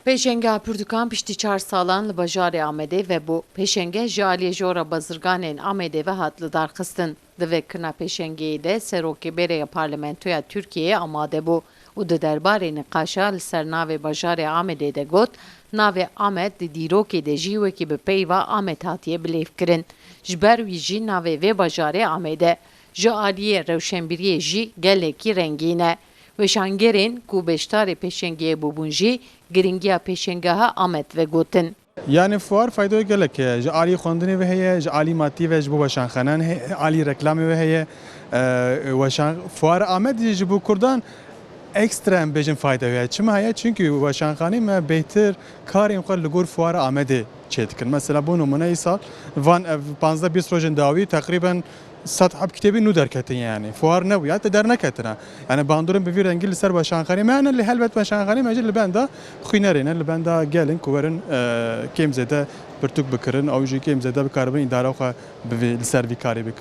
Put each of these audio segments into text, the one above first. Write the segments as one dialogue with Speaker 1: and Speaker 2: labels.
Speaker 1: Pêşengeha Pirtûkan piştî 4 salan li bajarê Amedê vebû. Pêşenge ji aliyê jora bazirganên Amedê ve hat li darxistin. Di vekirina pêşengeyê de Serokê Bêrya Parlamentoya Tirkiyeyê amade bû û di derbarê nîqaşa li ser navê bajarê Amedê de got, navê Amed di dîrokê de jî wekî bi peyva Amed hatiye bilêvkirin. Ji ber wî jî navê vê bajarê Amedê. Ji aliyê rewşenbiriyê jî gelekî rengîn e. Weşangerên ku beşdarê pêşengeyê bûbûn jî giringiya pêşengeha Amed vegotin.
Speaker 2: Yani fuar fayda gelek heye. Ji alî xwendinê ve heye, ji alî matî ve ji bo weşanxanan alî reklamê ve heye. Weşan fuar Amed ji bo Kurdan ekstrem bêjin fayda heye. Çima heye? Çünkü weşanxanî me bêhtir karên xwe li gor fuara Amedê çê dikin. Mesela bu numune îsal van 15-20 rojên dawî teqrîben سطح كتابي نو دركتين يعني فوار نويات درنكتنا يعني باندورن بفي رنجل سر باشانخاني ما انا اللي هلبت باشانخاني ما اللي باندا خوينرين اللي باندا جالن كورن كيم زاده برتوك بكرن او جي كيم زاده بكاربن اداره خو بفي سر في كاري بك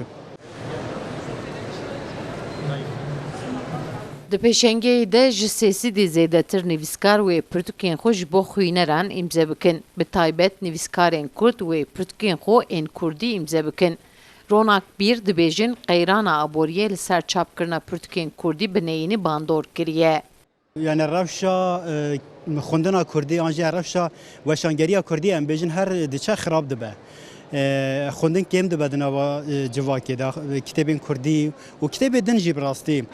Speaker 1: Di pêşengeyê de ji sêsî dê zêdetir nivîskar wê pirtûkên xwe ji bo xwîneran îmze bikin. Bi taybet nivîskarên Kurd wê pirtûkên xwe ên Kurdî îmze bikin. Ronak bir dibêjin qeyrana aboriyê li ser çapkirina pirtûkên Kurdî bi neyînî bandor kiriye.
Speaker 3: Yani rewşa xwendina Kurdî an jî rewşa weşangeriya Kurdî em bêjin her diçe xirab dibe. Xwendin kêm dibe di nava civakê de kitêbên Kurdî û kitêbê din jî bi rastî.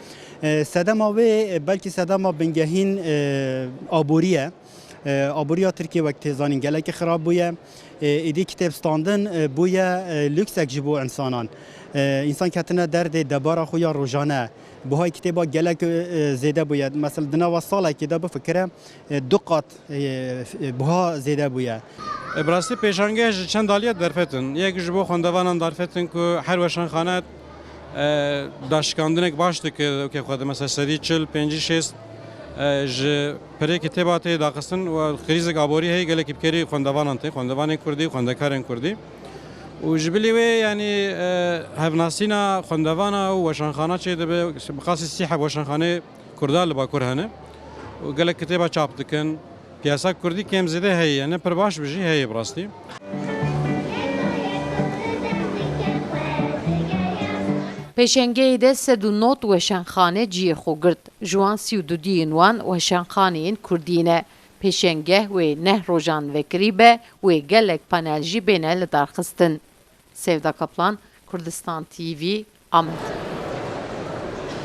Speaker 3: Sedema wê belkî sedema bingehîn aborî ye. Aboriya Tirkiye wek têzanîn gelekî xirab bûye. Êdî kitêb standin bûye lüksek ji bo insanan. İnsan ketine derdê debara xwe ya rojane. Buha kitêba gelek zêde bûye. Mesela di nava salekê de bifikire 2 qat buha zêde bûye.
Speaker 4: Bi rastî pêşangeh ji çend aliyet derfetin. Yek ji bo xwendevanan derfetin ku her weşanxane daşkandinek baş dike okê xwe mesela serî 40-50 ji perê kitêba tê daxistin û krîzek aborî heye gelekî bikerî xwendevanan tê xwendevanên Kurdî xwendekarên Kurdî û ji bilî wê yanî hevnasîna xwendevana û weşanxana çê dibe bi qasî sîhek weşanxanê Kurda li Bakur hene û gelek kitêba çap dikin piyasa Kurdî kêm zêde heye yani pir baş bijî heye bi rastî.
Speaker 1: Pêşengeyê de sed û not weşanxane ciyê xwe girt. Ji wan 32 wan weşanxaneyên Kurdî ne. Pêşengeh wê neh rojan vekirî be wê gelek panel jî bêne li darxistin. Sevda Kaplan, Kurdistan TV, Amed.